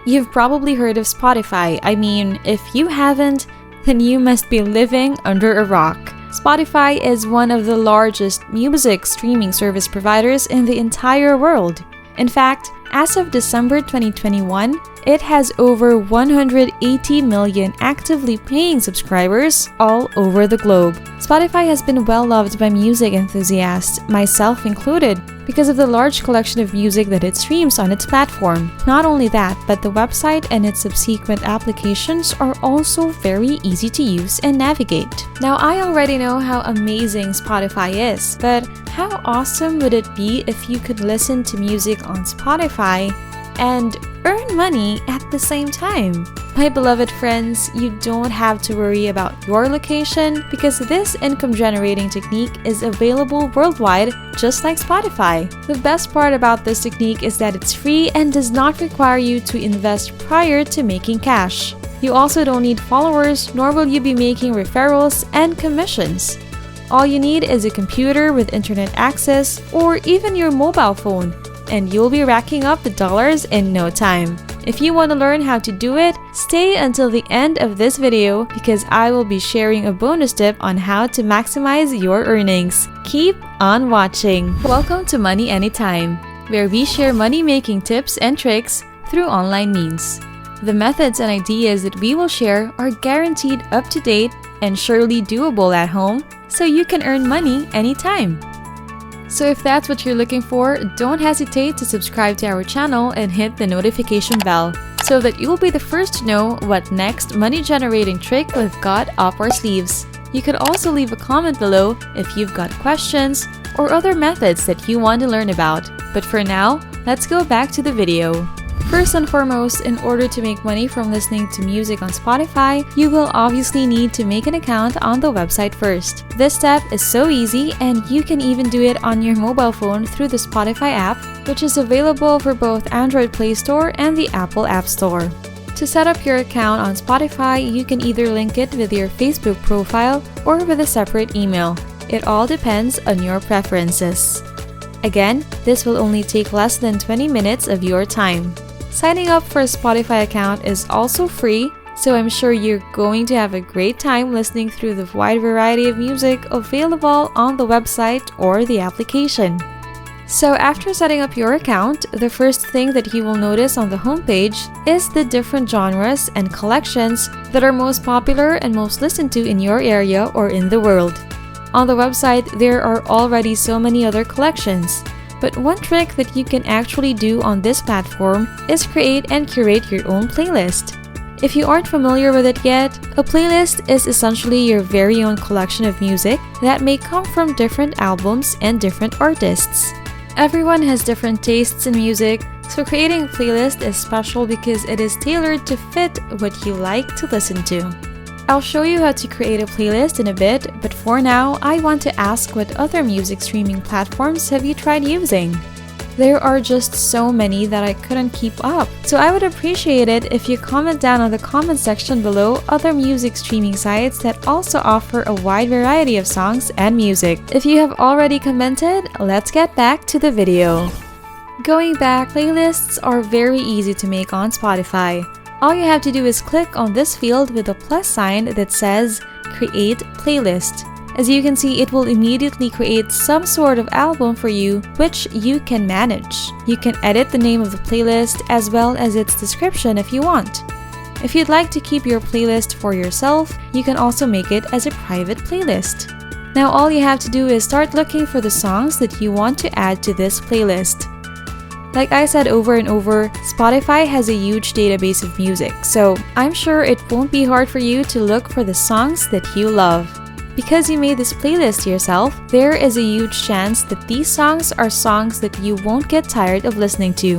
You've probably heard of Spotify. I mean, if you haven't, then you must be living under a rock. Spotify is one of the largest music streaming service providers in the entire world. In fact, as of December 2021, it has over 180 million actively paying subscribers all over the globe. Spotify has been well loved by music enthusiasts, myself included, because of the large collection of music that it streams on its platform. Not only that, but the website and its subsequent applications are also very easy to use and navigate. Now, I already know how amazing Spotify is, but how awesome would it be if you could listen to music on Spotify and earn money at the same time? My beloved friends, you don't have to worry about your location because this income generating technique is available worldwide just like Spotify. The best part about this technique is that it's free and does not require you to invest prior to making cash. You also don't need followers, nor will you be making referrals and commissions. All you need is a computer with internet access or even your mobile phone, and you'll be racking up the dollars in no time. If you want to learn how to do it, stay until the end of this video because I will be sharing a bonus tip on how to maximize your earnings. Keep on watching. Welcome to Money Anytime, where we share money-making tips and tricks through online means. The methods and ideas that we will share are guaranteed up-to-date and surely doable at home, so you can earn money anytime. So if that's what you're looking for, don't hesitate to subscribe to our channel and hit the notification bell so that you'll be the first to know what next money-generating trick we've got up our sleeves. You could also leave a comment below if you've got questions or other methods that you want to learn about. But for now, let's go back to the video. First and foremost, in order to make money from listening to music on Spotify, you will obviously need to make an account on the website first. This step is so easy and you can even do it on your mobile phone through the Spotify app, which is available for both Android Play Store and the Apple App Store. To set up your account on Spotify, you can either link it with your Facebook profile or with a separate email. It all depends on your preferences. Again, this will only take less than 20 minutes of your time. Signing up for a Spotify account is also free, so I'm sure you're going to have a great time listening through the wide variety of music available on the website or the application. So after setting up your account, the first thing that you will notice on the homepage is the different genres and collections that are most popular and most listened to in your area or in the world. On the website, there are already so many other collections. But one trick that you can actually do on this platform is create and curate your own playlist. If you aren't familiar with it yet, a playlist is essentially your very own collection of music that may come from different albums and different artists. Everyone has different tastes in music, so creating a playlist is special because it is tailored to fit what you like to listen to. I'll show you how to create a playlist in a bit, but for now, I want to ask what other music streaming platforms have you tried using? There are just so many that I couldn't keep up, so I would appreciate it if you comment down on the comment section below other music streaming sites that also offer a wide variety of songs and music. If you have already commented, let's get back to the video. Going back, playlists are very easy to make on Spotify. All you have to do is click on this field with a plus sign that says Create Playlist. As you can see, it will immediately create some sort of album for you, which you can manage. You can edit the name of the playlist as well as its description if you want. If you'd like to keep your playlist for yourself, you can also make it as a private playlist. Now all you have to do is start looking for the songs that you want to add to this playlist. Like I said over and over, Spotify has a huge database of music, so I'm sure it won't be hard for you to look for the songs that you love. Because you made this playlist yourself, there is a huge chance that these songs are songs that you won't get tired of listening to.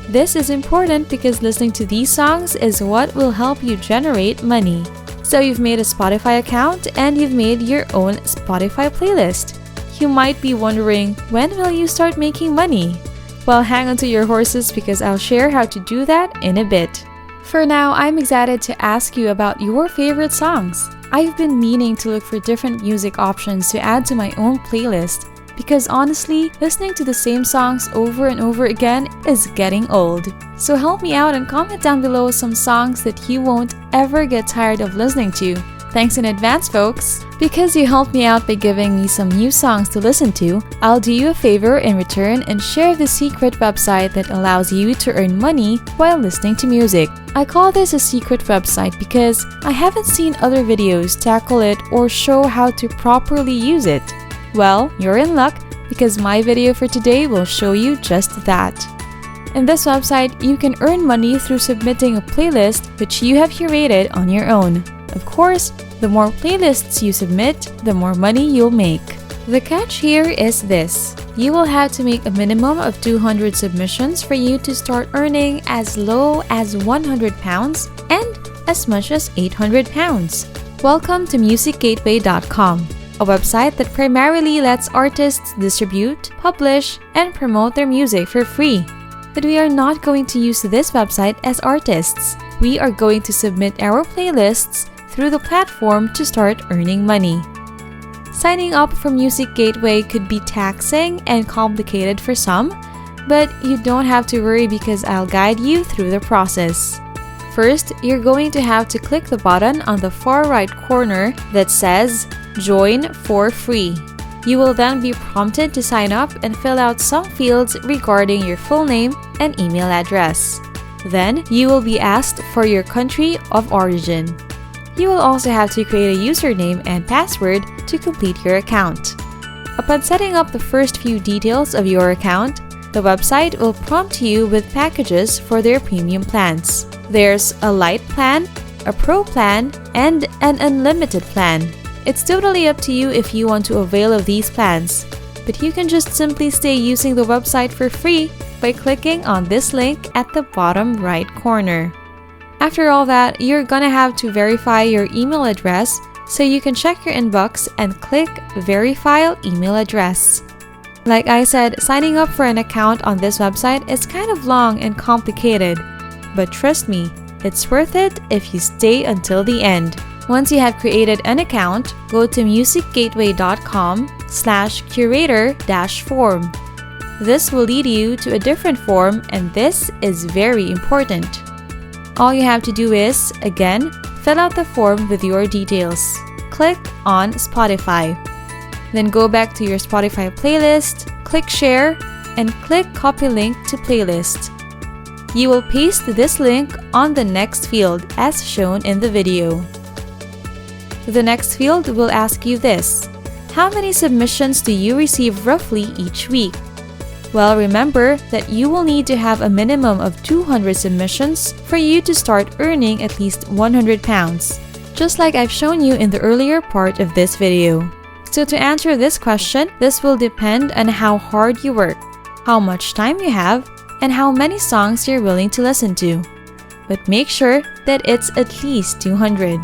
This is important because listening to these songs is what will help you generate money. So you've made a Spotify account and you've made your own Spotify playlist. You might be wondering, when will you start making money? Well, hang on to your horses because I'll share how to do that in a bit. For now, I'm excited to ask you about your favorite songs. I've been meaning to look for different music options to add to my own playlist, because honestly, listening to the same songs over and over again is getting old. So help me out and comment down below some songs that you won't ever get tired of listening to. Thanks in advance, folks! Because you helped me out by giving me some new songs to listen to, I'll do you a favor in return and share the secret website that allows you to earn money while listening to music. I call this a secret website because I haven't seen other videos tackle it or show how to properly use it. Well, you're in luck because my video for today will show you just that. In this website, you can earn money through submitting a playlist which you have curated on your own. Of course, the more playlists you submit, the more money you'll make. The catch here is this: you will have to make a minimum of 200 submissions for you to start earning as low as £100 and as much as £800. Welcome to MusicGateway.com, a website that primarily lets artists distribute, publish, and promote their music for free. But we are not going to use this website as artists. We are going to submit our playlists through the platform to start earning money. Signing up for Music Gateway could be taxing and complicated for some, but you don't have to worry because I'll guide you through the process. First, you're going to have to click the button on the far right corner that says Join for free. You will then be prompted to sign up and fill out some fields regarding your full name and email address. Then, you will be asked for your country of origin. You will also have to create a username and password to complete your account. Upon setting up the first few details of your account, the website will prompt you with packages for their premium plans. There's a light plan, a pro plan, and an unlimited plan. It's totally up to you if you want to avail of these plans, but you can just simply stay using the website for free by clicking on this link at the bottom right corner. After all that, you're gonna have to verify your email address, so you can check your inbox and click Verify Email Address. Like I said, signing up for an account on this website is kind of long and complicated, but trust me, it's worth it if you stay until the end. Once you have created an account, go to musicgateway.com/curator-form. This will lead you to a different form, and this is very important. All you have to do is, again, fill out the form with your details. Click on Spotify. Then go back to your Spotify playlist, click Share, and click Copy Link to Playlist. You will paste this link on the next field as shown in the video. The next field will ask you this: how many submissions do you receive roughly each week? Well, remember that you will need to have a minimum of 200 submissions for you to start earning at least £100, just like I've shown you in the earlier part of this video. So to answer this question, this will depend on how hard you work, how much time you have, and how many songs you're willing to listen to. But make sure that it's at least 200.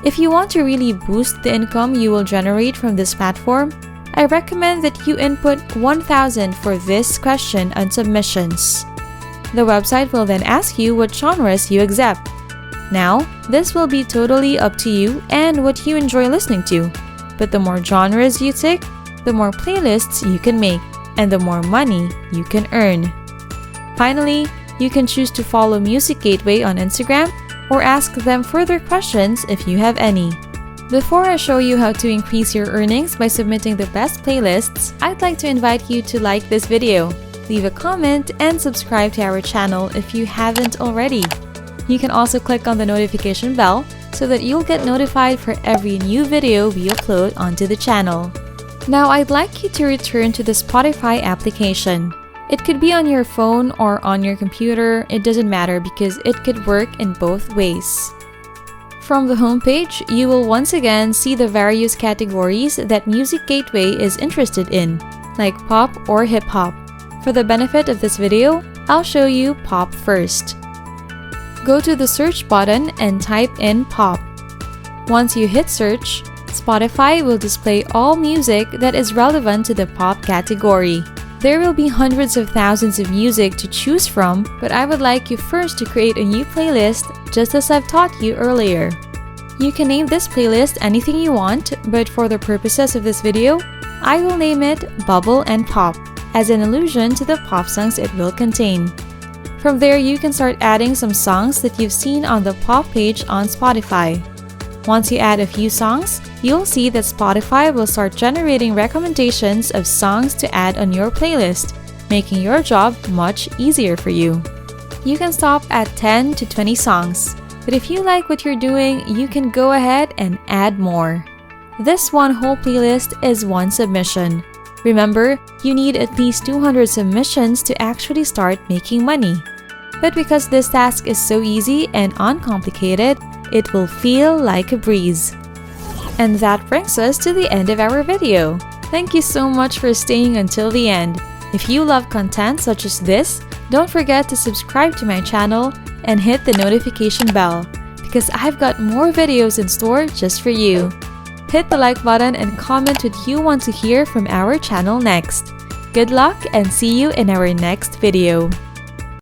If you want to really boost the income you will generate from this platform, I recommend that you input 1,000 for this question on submissions. The website will then ask you what genres you accept. Now, this will be totally up to you and what you enjoy listening to, but the more genres you tick, the more playlists you can make, and the more money you can earn. Finally, you can choose to follow Music Gateway on Instagram or ask them further questions if you have any. Before I show you how to increase your earnings by submitting the best playlists, I'd like to invite you to like this video, leave a comment, and subscribe to our channel if you haven't already. You can also click on the notification bell so that you'll get notified for every new video we upload onto the channel. Now I'd like you to return to the Spotify application. It could be on your phone or on your computer, it doesn't matter because it could work in both ways. From the homepage, you will once again see the various categories that Music Gateway is interested in, like pop or hip-hop. For the benefit of this video, I'll show you pop first. Go to the search button and type in pop. Once you hit search, Spotify will display all music that is relevant to the pop category. There will be hundreds of thousands of music to choose from, but I would like you first to create a new playlist just as I've taught you earlier. You can name this playlist anything you want, but for the purposes of this video, I will name it Bubble and Pop, as an allusion to the pop songs it will contain. From there, you can start adding some songs that you've seen on the pop page on Spotify. Once you add a few songs, you'll see that Spotify will start generating recommendations of songs to add on your playlist, making your job much easier for you. You can stop at 10 to 20 songs, but if you like what you're doing, you can go ahead and add more. This one whole playlist is one submission. Remember, you need at least 200 submissions to actually start making money. But because this task is so easy and uncomplicated, it will feel like a breeze. And that brings us to the end of our video. Thank you so much for staying until the end. If you love content such as this, don't forget to subscribe to my channel and hit the notification bell, because I've got more videos in store just for you. Hit the like button and comment what you want to hear from our channel next. Good luck and see you in our next video.